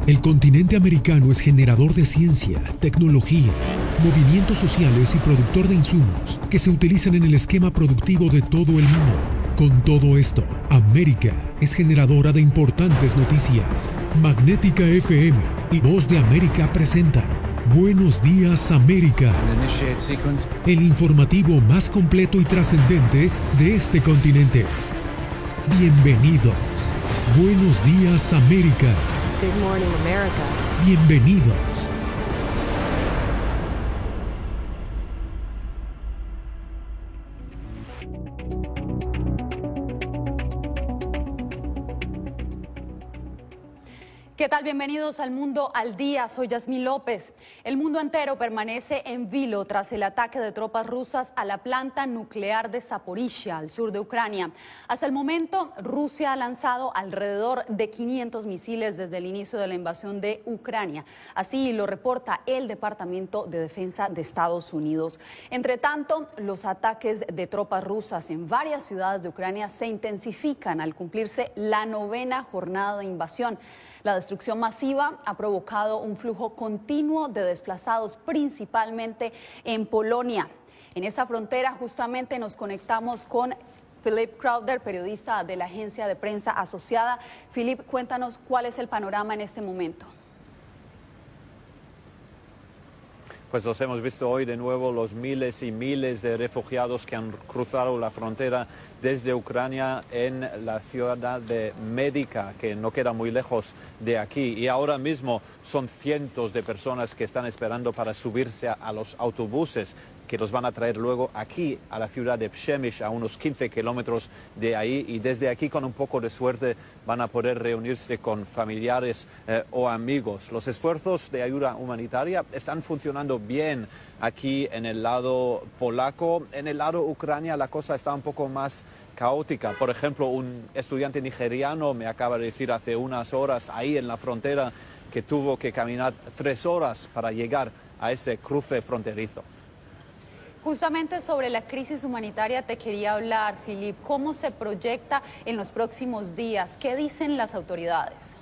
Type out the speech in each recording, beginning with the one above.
El continente americano es generador de ciencia, tecnología, movimientos sociales y productor de insumos que se utilizan en el esquema productivo de todo el mundo. Con todo esto, América es generadora de importantes noticias. Magnética FM y Voz de América presentan Buenos Días América, el informativo más completo y trascendente de este continente. Bienvenidos. Buenos Días América. Good morning, America. Bienvenidos. ¿Qué tal? Bienvenidos al Mundo al Día. Soy Yasmín López. El mundo entero permanece en vilo tras el ataque de tropas rusas a la planta nuclear de Zaporizhia, al sur de Ucrania. Hasta el momento, Rusia ha lanzado alrededor de 500 misiles desde el inicio de la invasión de Ucrania. Así lo reporta el Departamento de Defensa de Estados Unidos. Entre tanto, los ataques de tropas rusas en varias ciudades de Ucrania se intensifican al cumplirse la 9ª jornada de invasión. La destrucción masiva ha provocado un flujo continuo de desplazados, principalmente en Polonia. En esta frontera justamente nos conectamos con Philip Crowder, periodista de la agencia de prensa asociada. Philip, cuéntanos cuál es el panorama en este momento. Pues los hemos visto hoy de nuevo, los miles y miles de refugiados que han cruzado la frontera desde Ucrania en la ciudad de Medica, que no queda muy lejos de aquí. Y ahora mismo son cientos de personas que están esperando para subirse a los autobuses que los van a traer luego aquí a la ciudad de Przemyśl, a unos 15 kilómetros de ahí, y desde aquí con un poco de suerte van a poder reunirse con familiares o amigos. Los esfuerzos de ayuda humanitaria están funcionando bien aquí en el lado polaco. En el lado ucraniano la cosa está un poco más caótica. Por ejemplo, un estudiante nigeriano me acaba de decir hace unas horas ahí en la frontera que tuvo que caminar 3 horas para llegar a ese cruce fronterizo. Justamente sobre la crisis humanitaria te quería hablar, Philip. ¿Cómo se proyecta en los próximos días? ¿Qué dicen las autoridades?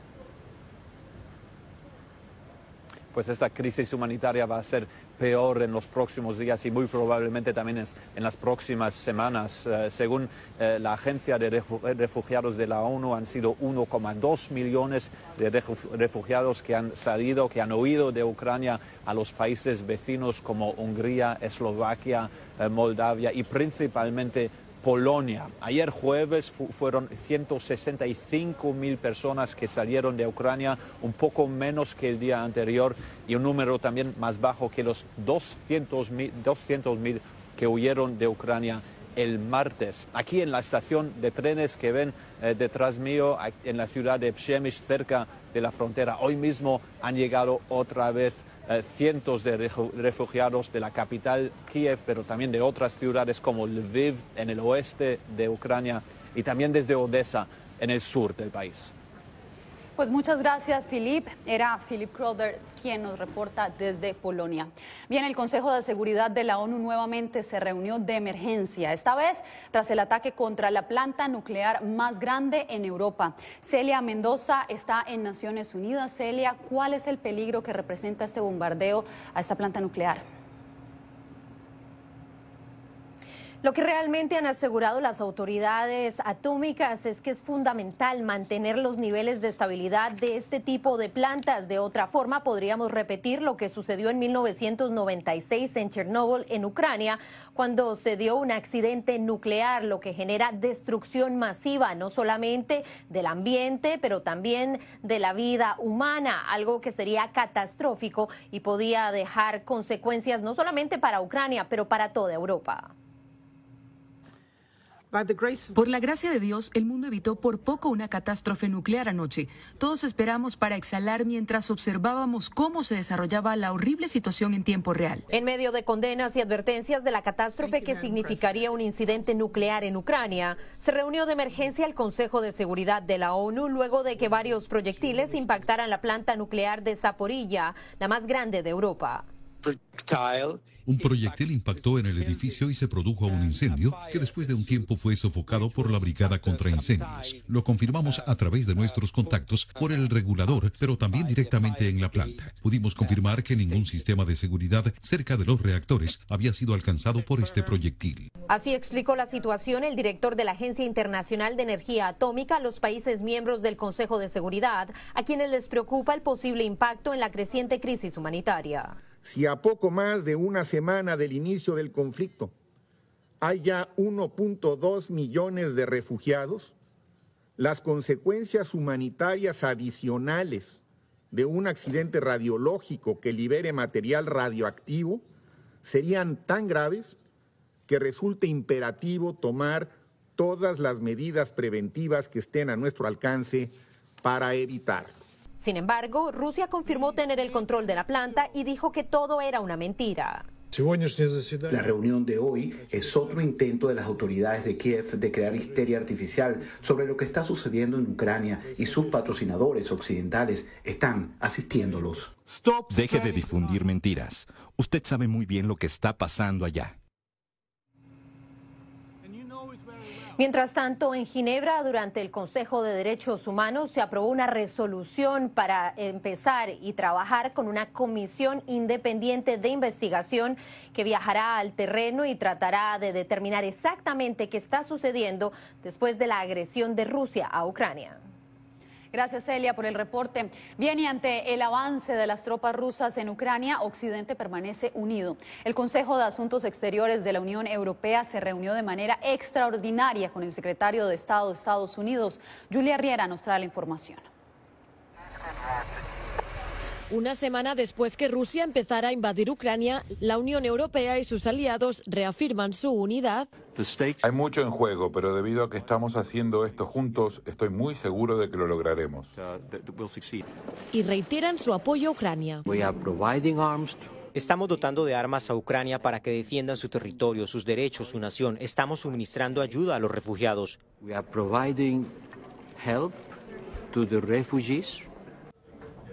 Pues esta crisis humanitaria va a ser peor en los próximos días y muy probablemente también en las próximas semanas. Según la Agencia de Refugiados de la ONU, han sido 1,2 millones de refugiados que han salido, que han huido de Ucrania a los países vecinos como Hungría, Eslovaquia, Moldavia y principalmente Polonia. Ayer jueves fueron 165.000 personas que salieron de Ucrania, un poco menos que el día anterior y un número también más bajo que los 200.000 que huyeron de Ucrania el martes. Aquí en la estación de trenes que ven detrás mío, en la ciudad de Przemyśl, cerca de la frontera, hoy mismo han llegado otra vez cientos de refugiados de la capital Kiev, pero también de otras ciudades como Lviv en el oeste de Ucrania y también desde Odessa en el sur del país. Pues muchas gracias, Philip. Era Philip Crowder quien nos reporta desde Polonia. Bien, el Consejo de Seguridad de la ONU nuevamente se reunió de emergencia, esta vez tras el ataque contra la planta nuclear más grande en Europa. Celia Mendoza está en Naciones Unidas. Celia, ¿cuál es el peligro que representa este bombardeo a esta planta nuclear? Lo que realmente han asegurado las autoridades atómicas es que es fundamental mantener los niveles de estabilidad de este tipo de plantas. De otra forma, podríamos repetir lo que sucedió en 1996 en Chernóbil, en Ucrania, cuando se dio un accidente nuclear, lo que genera destrucción masiva, no solamente del ambiente, pero también de la vida humana, algo que sería catastrófico y podía dejar consecuencias no solamente para Ucrania, pero para toda Europa. Por la gracia de Dios, el mundo evitó por poco una catástrofe nuclear anoche. Todos esperamos para exhalar mientras observábamos cómo se desarrollaba la horrible situación en tiempo real. En medio de condenas y advertencias de la catástrofe que significaría un incidente nuclear en Ucrania, se reunió de emergencia el Consejo de Seguridad de la ONU luego de que varios proyectiles impactaran la planta nuclear de Zaporizhia, la más grande de Europa. Un proyectil impactó en el edificio y se produjo un incendio que después de un tiempo fue sofocado por la Brigada contra Incendios. Lo confirmamos a través de nuestros contactos por el regulador, pero también directamente en la planta. Pudimos confirmar que ningún sistema de seguridad cerca de los reactores había sido alcanzado por este proyectil. Así explicó la situación el director de la Agencia Internacional de Energía Atómica a los países miembros del Consejo de Seguridad, a quienes les preocupa el posible impacto en la creciente crisis humanitaria. Si a poco más de una semana del inicio del conflicto hay ya 1.2 millones de refugiados, las consecuencias humanitarias adicionales de un accidente radiológico que libere material radioactivo serían tan graves que resulte imperativo tomar todas las medidas preventivas que estén a nuestro alcance para evitar. Sin embargo, Rusia confirmó tener el control de la planta y dijo que todo era una mentira. La reunión de hoy es otro intento de las autoridades de Kiev de crear histeria artificial sobre lo que está sucediendo en Ucrania y sus patrocinadores occidentales están asistiéndolos. Deje de difundir mentiras. Usted sabe muy bien lo que está pasando allá. Mientras tanto, en Ginebra, durante el Consejo de Derechos Humanos, se aprobó una resolución para empezar y trabajar con una comisión independiente de investigación que viajará al terreno y tratará de determinar exactamente qué está sucediendo después de la agresión de Rusia a Ucrania. Gracias, Celia, por el reporte. Bien, y ante el avance de las tropas rusas en Ucrania, Occidente permanece unido. El Consejo de Asuntos Exteriores de la Unión Europea se reunió de manera extraordinaria con el secretario de Estado de Estados Unidos. Julia Riera nos trae la información. Una semana después que Rusia empezara a invadir Ucrania, la Unión Europea y sus aliados reafirman su unidad. Hay mucho en juego, pero debido a que estamos haciendo esto juntos, estoy muy seguro de que lo lograremos. Y reiteran su apoyo a Ucrania. Estamos dotando de armas a Ucrania para que defiendan su territorio, sus derechos, su nación. Estamos suministrando ayuda a los refugiados.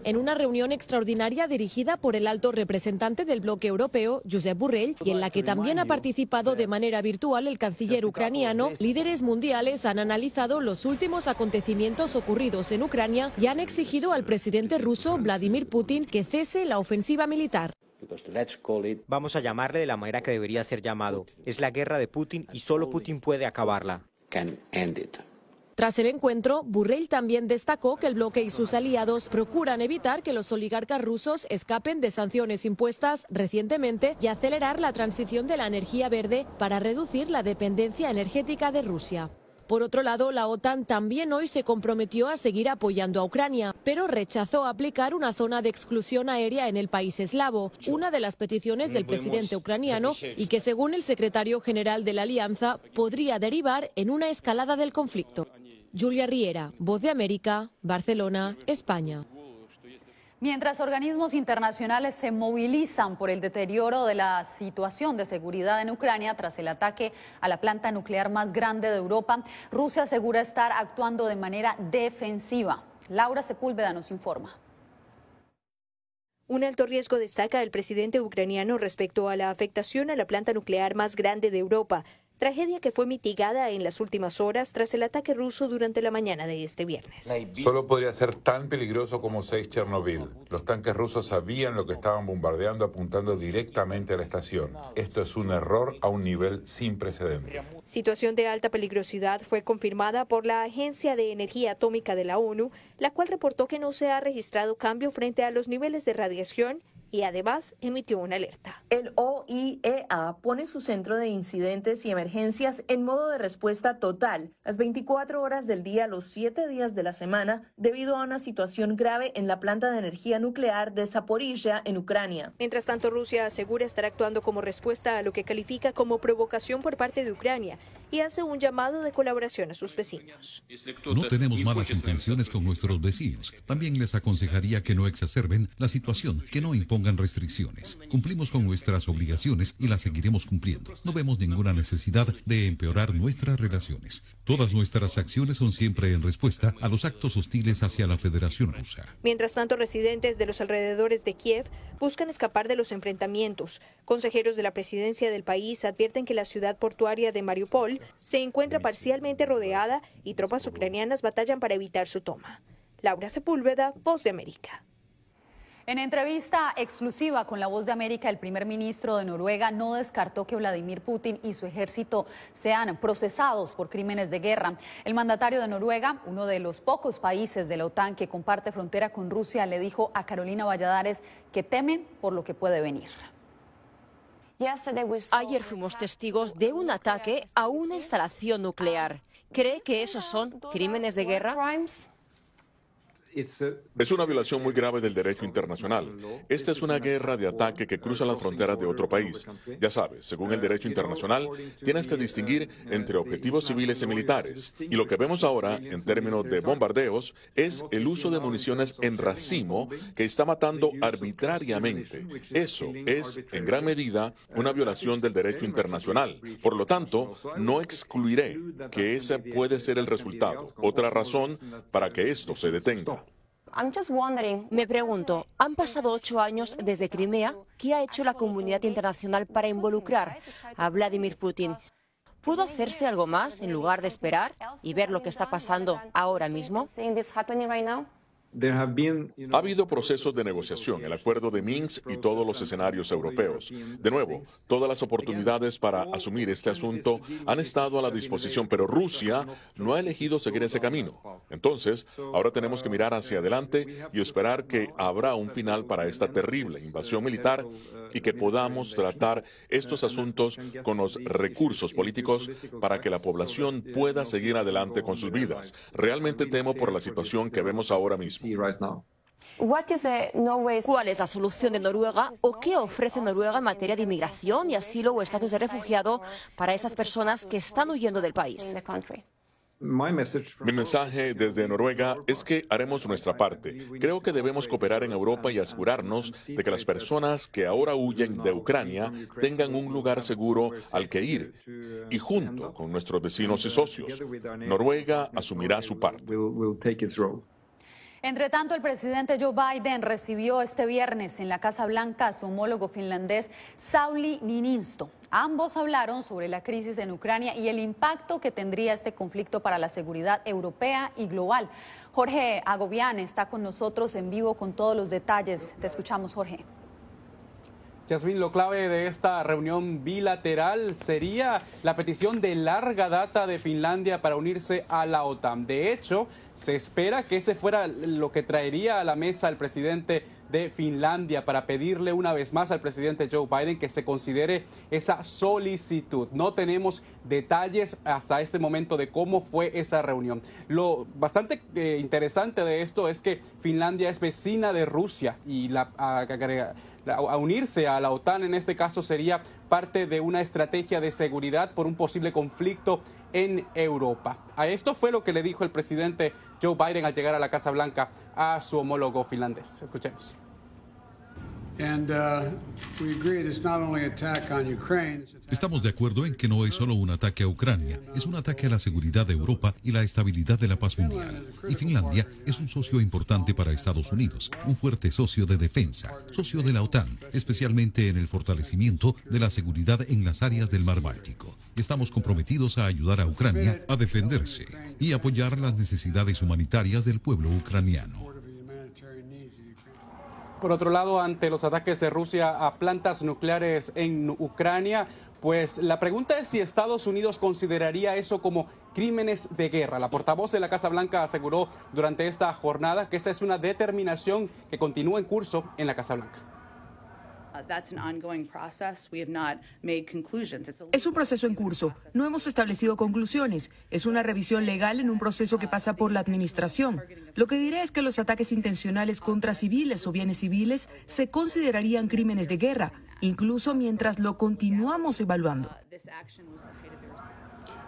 En una reunión extraordinaria dirigida por el alto representante del bloque europeo, Josep Borrell, y en la que también ha participado de manera virtual el canciller ucraniano, líderes mundiales han analizado los últimos acontecimientos ocurridos en Ucrania y han exigido al presidente ruso Vladimir Putin que cese la ofensiva militar. Vamos a llamarle de la manera que debería ser llamado. Es la guerra de Putin y solo Putin puede acabarla. Tras el encuentro, Borrell también destacó que el bloque y sus aliados procuran evitar que los oligarcas rusos escapen de sanciones impuestas recientemente y acelerar la transición de la energía verde para reducir la dependencia energética de Rusia. Por otro lado, la OTAN también hoy se comprometió a seguir apoyando a Ucrania, pero rechazó aplicar una zona de exclusión aérea en el país eslavo, una de las peticiones del presidente ucraniano y que, según el secretario general de la Alianza, podría derivar en una escalada del conflicto. Julia Riera, Voz de América, Barcelona, España. Mientras organismos internacionales se movilizan por el deterioro de la situación de seguridad en Ucrania tras el ataque a la planta nuclear más grande de Europa, Rusia asegura estar actuando de manera defensiva. Laura Sepúlveda nos informa. Un alto riesgo destaca el presidente ucraniano respecto a la afectación a la planta nuclear más grande de Europa, tragedia que fue mitigada en las últimas horas tras el ataque ruso durante la mañana de este viernes. Solo podría ser tan peligroso como 6 Chernobyl. Los tanques rusos sabían lo que estaban bombardeando apuntando directamente a la estación. Esto es un error a un nivel sin precedentes. Situación de alta peligrosidad fue confirmada por la Agencia de Energía Atómica de la ONU, la cual reportó que no se ha registrado cambio frente a los niveles de radiación y además emitió una alerta. El OIEA pone su centro de incidentes y emergencias en modo de respuesta total, las 24 horas del día, los 7 días de la semana, debido a una situación grave en la planta de energía nuclear de Zaporizhia, en Ucrania. Mientras tanto, Rusia asegura estar actuando como respuesta a lo que califica como provocación por parte de Ucrania y hace un llamado de colaboración a sus vecinos. No tenemos malas intenciones con nuestros vecinos. También les aconsejaría que no exacerben la situación, que no impongan impongan restricciones. Cumplimos con nuestras obligaciones y las seguiremos cumpliendo. No vemos ninguna necesidad de empeorar nuestras relaciones. Todas nuestras acciones son siempre en respuesta a los actos hostiles hacia la Federación Rusa. Mientras tanto, residentes de los alrededores de Kiev buscan escapar de los enfrentamientos. Consejeros de la presidencia del país advierten que la ciudad portuaria de Mariupol se encuentra parcialmente rodeada y tropas ucranianas batallan para evitar su toma. Laura Sepúlveda, Voz de América. En entrevista exclusiva con La Voz de América, el primer ministro de Noruega no descartó que Vladimir Putin y su ejército sean procesados por crímenes de guerra. El mandatario de Noruega, uno de los pocos países de la OTAN que comparte frontera con Rusia, le dijo a Carolina Valladares que temen por lo que puede venir. Ayer fuimos testigos de un ataque a una instalación nuclear. ¿Cree que esos son crímenes de guerra? Es una violación muy grave del derecho internacional. Esta es una guerra de ataque que cruza las fronteras de otro país. Ya sabes, según el derecho internacional, tienes que distinguir entre objetivos civiles y militares. Y lo que vemos ahora, en términos de bombardeos, es el uso de municiones en racimo que está matando arbitrariamente. Eso es, en gran medida, una violación del derecho internacional. Por lo tanto, no excluiré que ese puede ser el resultado. Otra razón para que esto se detenga. Me pregunto, han pasado 8 años desde Crimea. ¿Qué ha hecho la comunidad internacional para involucrar a Vladimir Putin? ¿Pudo hacerse algo más en lugar de esperar y ver lo que está pasando ahora mismo? Ha habido procesos de negociación, el acuerdo de Minsk y todos los escenarios europeos. De nuevo, todas las oportunidades para asumir este asunto han estado a la disposición, pero Rusia no ha elegido seguir ese camino. Entonces, ahora tenemos que mirar hacia adelante y esperar que habrá un final para esta terrible invasión militar y que podamos tratar estos asuntos con los recursos políticos para que la población pueda seguir adelante con sus vidas. Realmente temo por la situación que vemos ahora mismo. ¿Cuál es la solución de Noruega o qué ofrece Noruega en materia de inmigración y asilo o estatus de refugiado para esas personas que están huyendo del país? Mi mensaje desde Noruega es que haremos nuestra parte. Creo que debemos cooperar en Europa y asegurarnos de que las personas que ahora huyen de Ucrania tengan un lugar seguro al que ir. Y junto con nuestros vecinos y socios, Noruega asumirá su parte. Entre tanto, el presidente Joe Biden recibió este viernes en la Casa Blanca a su homólogo finlandés Sauli Niinisto. Ambos hablaron sobre la crisis en Ucrania y el impacto que tendría este conflicto para la seguridad europea y global. Jorge Agobián está con nosotros en vivo con todos los detalles. Te escuchamos, Jorge. Yasmín, lo clave de esta reunión bilateral sería la petición de larga data de Finlandia para unirse a la OTAN. De hecho, se espera que ese fuera lo que traería a la mesa el presidente de Finlandia para pedirle una vez más al presidente Joe Biden que se considere esa solicitud. No tenemos detalles hasta este momento de cómo fue esa reunión. Lo bastante interesante de esto es que Finlandia es vecina de Rusia y a unirse a la OTAN en este caso sería parte de una estrategia de seguridad por un posible conflicto en Europa. A esto fue lo que le dijo el presidente Joe Biden al llegar a la Casa Blanca a su homólogo finlandés. Escuchemos. Estamos de acuerdo en que no es solo un ataque a Ucrania, es un ataque a la seguridad de Europa y la estabilidad de la paz mundial. Y Finlandia es un socio importante para Estados Unidos, un fuerte socio de defensa, socio de la OTAN, especialmente en el fortalecimiento de la seguridad en las áreas del Mar Báltico. Estamos comprometidos a ayudar a Ucrania a defenderse y apoyar las necesidades humanitarias del pueblo ucraniano. Por otro lado, ante los ataques de Rusia a plantas nucleares en Ucrania, pues la pregunta es si Estados Unidos consideraría eso como crímenes de guerra. La portavoz de la Casa Blanca aseguró durante esta jornada que esa es una determinación que continúa en curso en la Casa Blanca. Es un proceso en curso. No hemos establecido conclusiones. Es una revisión legal en un proceso que pasa por la administración. Lo que diré es que los ataques intencionales contra civiles o bienes civiles se considerarían crímenes de guerra, incluso mientras lo continuamos evaluando.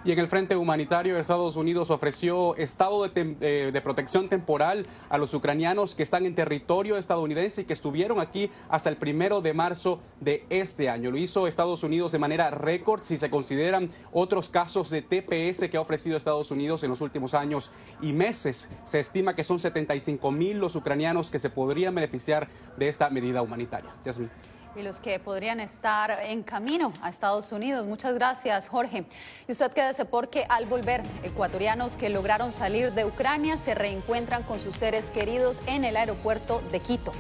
Y en el frente humanitario, Estados Unidos ofreció estado de protección temporal a los ucranianos que están en territorio estadounidense y que estuvieron aquí hasta el 1 de marzo de este año. Lo hizo Estados Unidos de manera récord si se consideran otros casos de TPS que ha ofrecido Estados Unidos en los últimos años y meses. Se estima que son 75,000 los ucranianos que se podrían beneficiar de esta medida humanitaria. Yasmín. Y los que podrían estar en camino a Estados Unidos. Muchas gracias, Jorge. Y usted quédese porque al volver, ecuatorianos que lograron salir de Ucrania se reencuentran con sus seres queridos en el aeropuerto de Quito.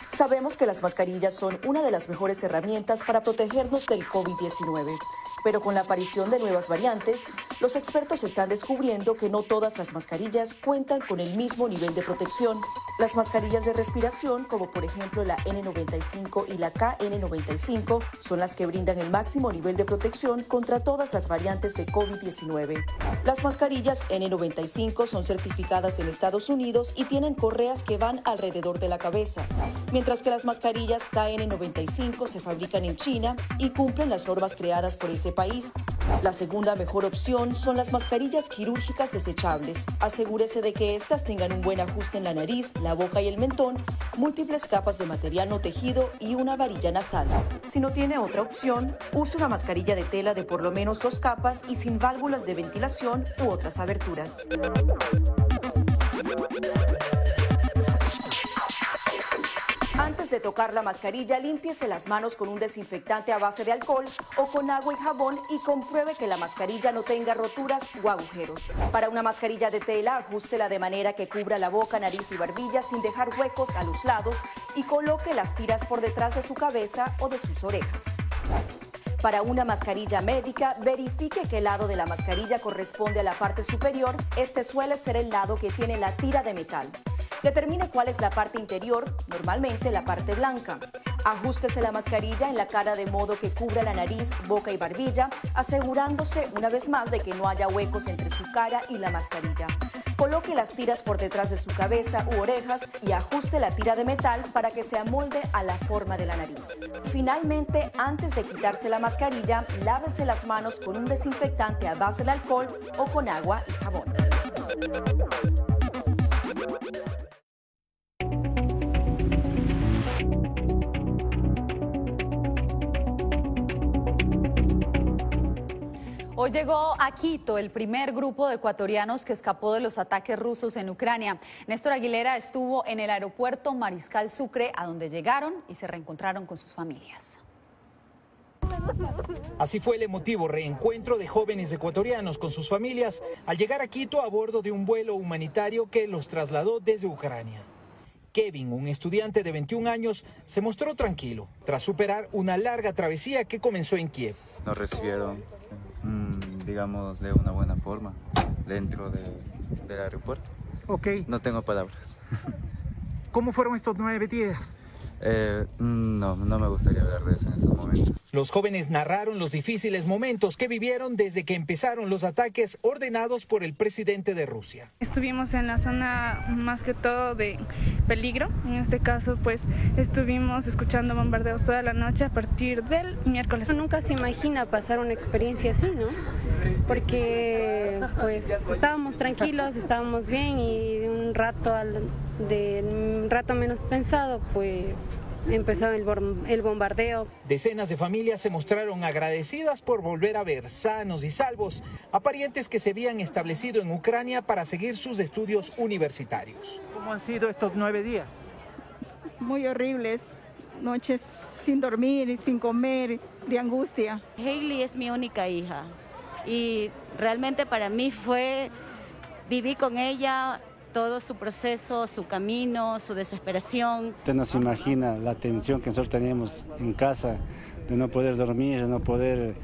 Sabemos que las mascarillas son una de las mejores herramientas para protegernos del COVID-19, pero con la aparición de nuevas variantes, los expertos están descubriendo que no todas las mascarillas cuentan con el mismo nivel de protección. Las mascarillas de respiración, como por ejemplo la N95 y la KN95, son las que brindan el máximo nivel de protección contra todas las variantes de COVID-19. Las mascarillas N95 son certificadas en Estados Unidos y tienen correas que van alrededor de la cabeza, mientras que las mascarillas KN95 se fabrican en China y cumplen las normas creadas por ese país. La segunda mejor opción son las mascarillas quirúrgicas desechables. Asegúrese de que estas tengan un buen ajuste en la nariz, la boca y el mentón, múltiples capas de material no tejido y una varilla nasal. Si no tiene otra opción, use una mascarilla de tela de por lo menos 2 capas y sin válvulas de ventilación u otras aberturas. Antes de tocar la mascarilla, límpiese las manos con un desinfectante a base de alcohol o con agua y jabón y compruebe que la mascarilla no tenga roturas o agujeros. Para una mascarilla de tela, ajústela de manera que cubra la boca, nariz y barbilla sin dejar huecos a los lados y coloque las tiras por detrás de su cabeza o de sus orejas. Para una mascarilla médica, verifique qué lado de la mascarilla corresponde a la parte superior. Este suele ser el lado que tiene la tira de metal. Determine cuál es la parte interior, normalmente la parte blanca. Ajústese la mascarilla en la cara de modo que cubra la nariz, boca y barbilla, asegurándose una vez más de que no haya huecos entre su cara y la mascarilla. Coloque las tiras por detrás de su cabeza u orejas y ajuste la tira de metal para que se amolde a la forma de la nariz. Finalmente, antes de quitarse la mascarilla, lávese las manos con un desinfectante a base de alcohol o con agua y jabón. Hoy llegó a Quito el primer grupo de ecuatorianos que escapó de los ataques rusos en Ucrania. Néstor Aguilera estuvo en el aeropuerto Mariscal Sucre, a donde llegaron y se reencontraron con sus familias. Así fue el emotivo reencuentro de jóvenes ecuatorianos con sus familias al llegar a Quito a bordo de un vuelo humanitario que los trasladó desde Ucrania. Kevin, un estudiante de 21 años, se mostró tranquilo tras superar una larga travesía que comenzó en Kiev. Nos recibieron, digamos, de una buena forma dentro del aeropuerto. Ok. No tengo palabras. ¿Cómo fueron estos 9 días? No me gustaría hablar de eso en estos momentos. Los jóvenes narraron los difíciles momentos que vivieron desde que empezaron los ataques ordenados por el presidente de Rusia. Estuvimos en la zona más que todo de peligro. En este caso, pues, estuvimos escuchando bombardeos toda la noche a partir del miércoles. Nunca se imagina pasar una experiencia así, ¿no? Porque, pues, estábamos tranquilos, estábamos bien y de un rato menos pensado, pues, empezó el bombardeo. Decenas de familias se mostraron agradecidas por volver a ver sanos y salvos a parientes que se habían establecido en Ucrania para seguir sus estudios universitarios. ¿Cómo han sido estos 9 días? Muy horribles, noches sin dormir, sin comer, de angustia. Hailey es mi única hija y realmente para mí viví con ella todo su proceso, su camino, su desesperación. Usted no se imagina la tensión que nosotros teníamos en casa, de no poder dormir, de no poder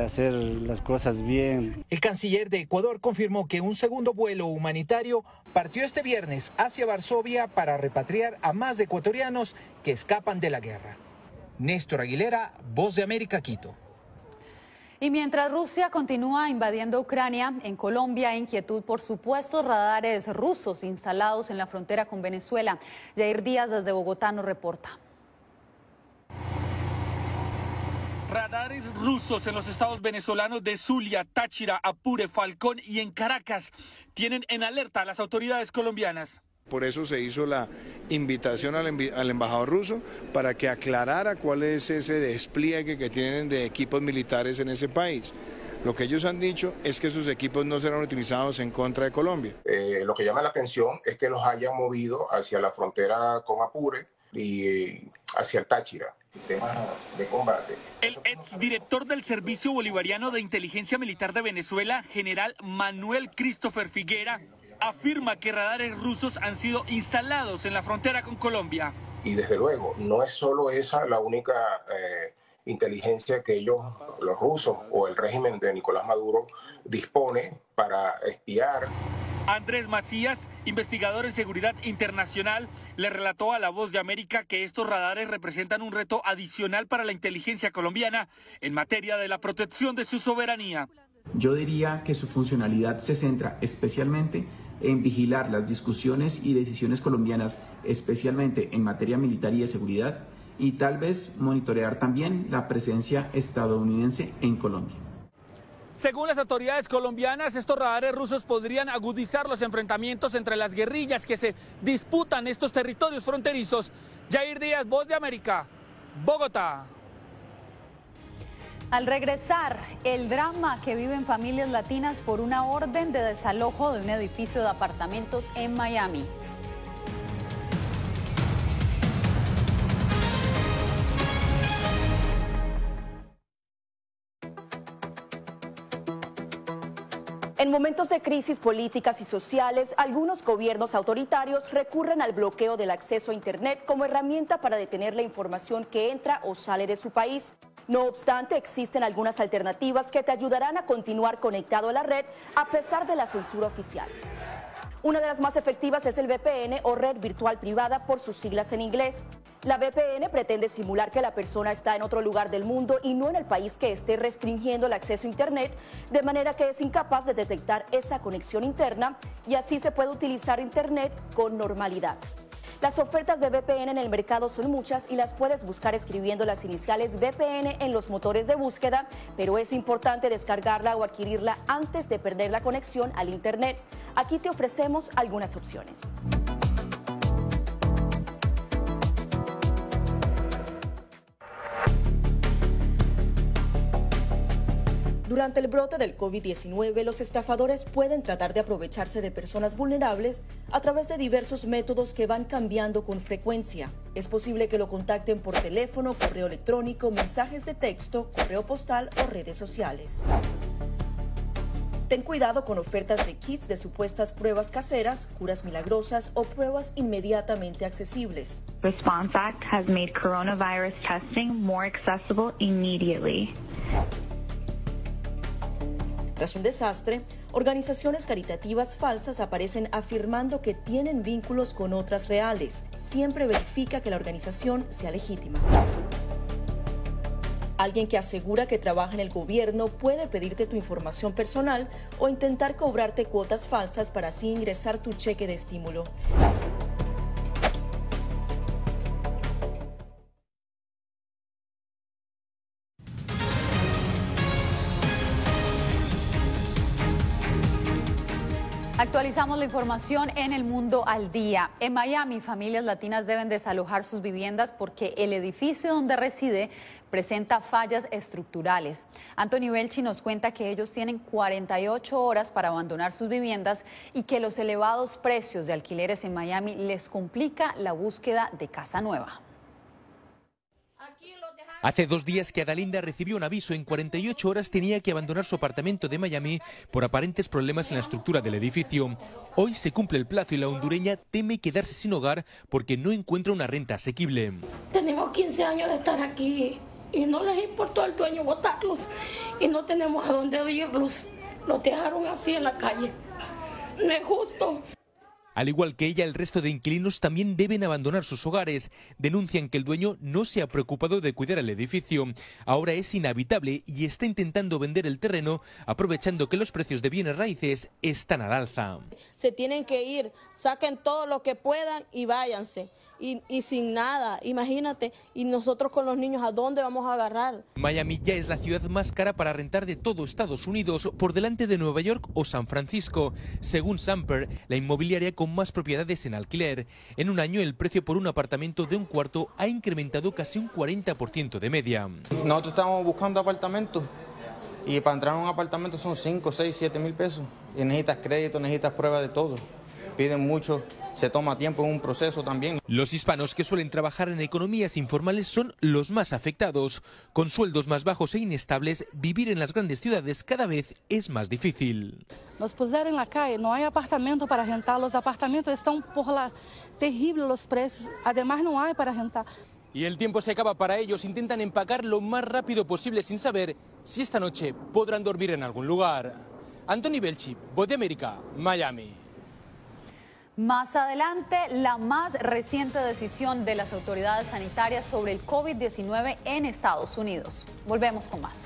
hacer las cosas bien. El canciller de Ecuador confirmó que un segundo vuelo humanitario partió este viernes hacia Varsovia para repatriar a más ecuatorianos que escapan de la guerra. Néstor Aguilera, Voz de América, Quito. Y mientras Rusia continúa invadiendo Ucrania, en Colombia hay inquietud por supuestos radares rusos instalados en la frontera con Venezuela. Yair Díaz desde Bogotá nos reporta. Radares rusos en los estados venezolanos de Zulia, Táchira, Apure, Falcón y en Caracas tienen en alerta a las autoridades colombianas. Por eso se hizo la invitación al embajador ruso para que aclarara cuál es ese despliegue que tienen de equipos militares en ese país. Lo que ellos han dicho es que esos equipos no serán utilizados en contra de Colombia. Lo que llama la atención es que los hayan movido hacia la frontera con Apure y hacia el Táchira. Temas de combate. El exdirector del Servicio Bolivariano de Inteligencia Militar de Venezuela, general Manuel Christopher Figuera, afirma que radares rusos han sido instalados en la frontera con Colombia. Y desde luego, no es solo esa la única inteligencia que ellos, los rusos o el régimen de Nicolás Maduro, dispone para espiar. Andrés Macías, investigador en seguridad internacional, le relató a La Voz de América que estos radares representan un reto adicional para la inteligencia colombiana en materia de la protección de su soberanía. Yo diría que su funcionalidad se centra especialmente en vigilar las discusiones y decisiones colombianas, especialmente en materia militar y de seguridad, y tal vez monitorear también la presencia estadounidense en Colombia. Según las autoridades colombianas, estos radares rusos podrían agudizar los enfrentamientos entre las guerrillas que se disputan estos territorios fronterizos. Yair Díaz, Voz de América, Bogotá. Al regresar, el drama que viven familias latinas por una orden de desalojo de un edificio de apartamentos en Miami. En momentos de crisis políticas y sociales, algunos gobiernos autoritarios recurren al bloqueo del acceso a Internet como herramienta para detener la información que entra o sale de su país. No obstante, existen algunas alternativas que te ayudarán a continuar conectado a la red a pesar de la censura oficial. Una de las más efectivas es el VPN o red virtual privada por sus siglas en inglés. La VPN pretende simular que la persona está en otro lugar del mundo y no en el país que esté restringiendo el acceso a Internet, de manera que es incapaz de detectar esa conexión interna y así se puede utilizar Internet con normalidad. Las ofertas de VPN en el mercado son muchas y las puedes buscar escribiendo las iniciales VPN en los motores de búsqueda, pero es importante descargarla o adquirirla antes de perder la conexión al Internet. Aquí te ofrecemos algunas opciones. Durante el brote del COVID-19, los estafadores pueden tratar de aprovecharse de personas vulnerables a través de diversos métodos que van cambiando con frecuencia. Es posible que lo contacten por teléfono, correo electrónico, mensajes de texto, correo postal o redes sociales. Ten cuidado con ofertas de kits de supuestas pruebas caseras, curas milagrosas o pruebas inmediatamente accesibles. Response Act has made coronavirus testing more accessible immediately. Tras un desastre, organizaciones caritativas falsas aparecen afirmando que tienen vínculos con otras reales. Siempre verifica que la organización sea legítima. Alguien que asegura que trabaja en el gobierno puede pedirte tu información personal o intentar cobrarte cuotas falsas para así ingresar tu cheque de estímulo. Actualizamos la información en El Mundo al Día. En Miami, familias latinas deben desalojar sus viviendas porque el edificio donde reside presenta fallas estructurales. Anthony Belchi nos cuenta que ellos tienen 48 horas para abandonar sus viviendas y que los elevados precios de alquileres en Miami les complica la búsqueda de casa nueva. Hace 2 días que Adalinda recibió un aviso. En 48 horas tenía que abandonar su apartamento de Miami por aparentes problemas en la estructura del edificio. Hoy se cumple el plazo y la hondureña teme quedarse sin hogar porque no encuentra una renta asequible. Tenemos 15 años de estar aquí y no les importó al dueño botarlos y no tenemos a dónde vivirlos. Los dejaron así en la calle. No es justo. Al igual que ella, el resto de inquilinos también deben abandonar sus hogares. Denuncian que el dueño no se ha preocupado de cuidar el edificio. Ahora es inhabitable y está intentando vender el terreno, aprovechando que los precios de bienes raíces están al alza. Se tienen que ir, saquen todo lo que puedan y váyanse. Y sin nada, imagínate, y nosotros con los niños, ¿a dónde vamos a agarrar? Miami ya es la ciudad más cara para rentar de todo Estados Unidos, por delante de Nueva York o San Francisco. Según Samper, la inmobiliaria con más propiedades en alquiler. En un año, el precio por un apartamento de un cuarto ha incrementado casi un 40% de media. Nosotros estamos buscando apartamentos y para entrar a un apartamento son 5, 6, 7 mil pesos. Y necesitas crédito, necesitas prueba de todo. Piden mucho. Se toma tiempo en un proceso también. Los hispanos que suelen trabajar en economías informales son los más afectados. Con sueldos más bajos e inestables, vivir en las grandes ciudades cada vez es más difícil. Nos pusieron en la calle, no hay apartamento para rentar, los apartamentos están por la terrible los precios, además no hay para rentar. Y el tiempo se acaba para ellos, intentan empacar lo más rápido posible sin saber si esta noche podrán dormir en algún lugar. Anthony Belchi, Voz de América, Miami. Más adelante, la más reciente decisión de las autoridades sanitarias sobre el COVID-19 en Estados Unidos. Volvemos con más.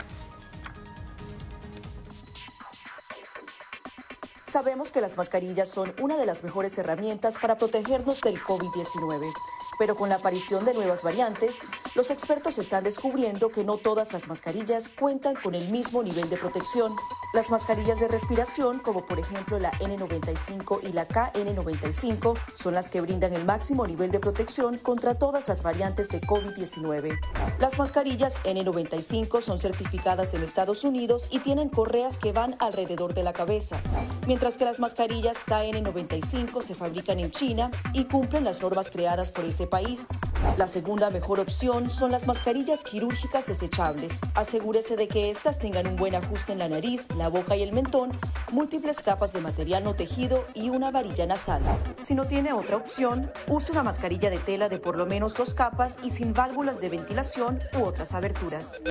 Sabemos que las mascarillas son una de las mejores herramientas para protegernos del COVID-19. Pero con la aparición de nuevas variantes, los expertos están descubriendo que no todas las mascarillas cuentan con el mismo nivel de protección. Las mascarillas de respiración, como por ejemplo la N95 y la KN95, son las que brindan el máximo nivel de protección contra todas las variantes de COVID-19. Las mascarillas N95 son certificadas en Estados Unidos y tienen correas que van alrededor de la cabeza, mientras que las mascarillas KN95 se fabrican en China y cumplen las normas creadas por ese país. La segunda mejor opción son las mascarillas quirúrgicas desechables. Asegúrese de que estas tengan un buen ajuste en la nariz, la boca y el mentón, múltiples capas de material no tejido y una varilla nasal. Si no tiene otra opción, use una mascarilla de tela de por lo menos 2 capas y sin válvulas de ventilación u otras aberturas.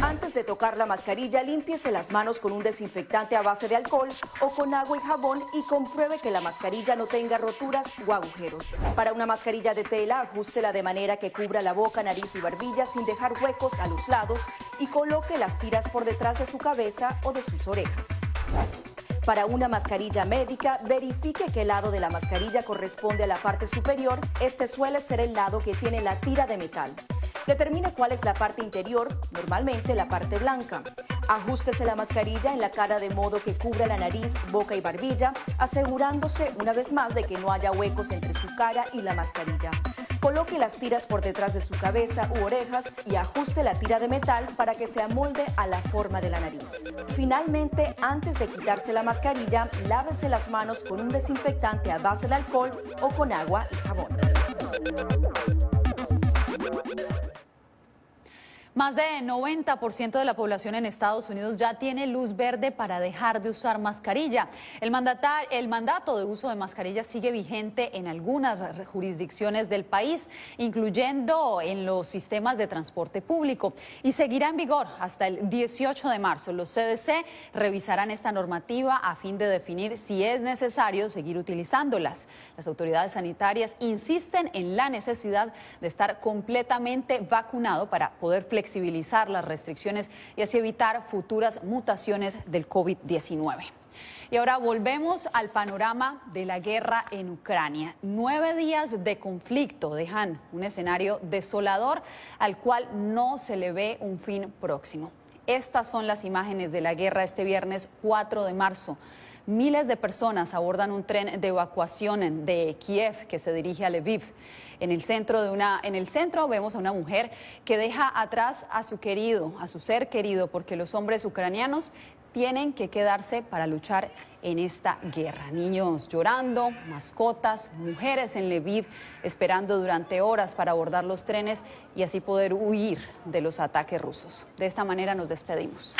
Antes de tocar la mascarilla, límpiese las manos con un desinfectante a base de alcohol o con agua y jabón y compruebe que la mascarilla no tenga roturas o agujeros. Para una mascarilla de tela, ajústela de manera que cubra la boca, nariz y barbilla sin dejar huecos a los lados y coloque las tiras por detrás de su cabeza o de sus orejas. Para una mascarilla médica, verifique qué lado de la mascarilla corresponde a la parte superior. Este suele ser el lado que tiene la tira de metal. Determine cuál es la parte interior, normalmente la parte blanca. Ajústese la mascarilla en la cara de modo que cubra la nariz, boca y barbilla, asegurándose una vez más de que no haya huecos entre su cara y la mascarilla. Coloque las tiras por detrás de su cabeza u orejas y ajuste la tira de metal para que se amolde a la forma de la nariz. Finalmente, antes de quitarse la mascarilla, lávese las manos con un desinfectante a base de alcohol o con agua y jabón. Más de 90% de la población en Estados Unidos ya tiene luz verde para dejar de usar mascarilla. El mandato de uso de mascarilla sigue vigente en algunas jurisdicciones del país, incluyendo en los sistemas de transporte público, y seguirá en vigor hasta el 18 de marzo. Los CDC revisarán esta normativa a fin de definir si es necesario seguir utilizándolas. Las autoridades sanitarias insisten en la necesidad de estar completamente vacunado para poder flexibilizar las restricciones y así evitar futuras mutaciones del COVID-19. Y ahora volvemos al panorama de la guerra en Ucrania. 9 días de conflicto dejan un escenario desolador al cual no se le ve un fin próximo. Estas son las imágenes de la guerra este viernes 4 de marzo. Miles de personas abordan un tren de evacuación de Kiev que se dirige a Lviv. En el centro vemos a una mujer que deja atrás a su querido, a su ser querido, porque los hombres ucranianos tienen que quedarse para luchar en esta guerra. Niños llorando, mascotas, mujeres en Lviv esperando durante horas para abordar los trenes y así poder huir de los ataques rusos. De esta manera nos despedimos.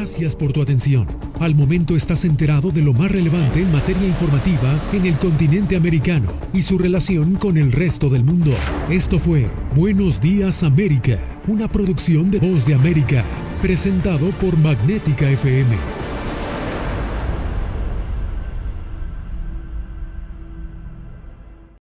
Gracias por tu atención. Al momento estás enterado de lo más relevante en materia informativa en el continente americano y su relación con el resto del mundo. Esto fue Buenos Días América, una producción de Voz de América, presentado por Magnética FM.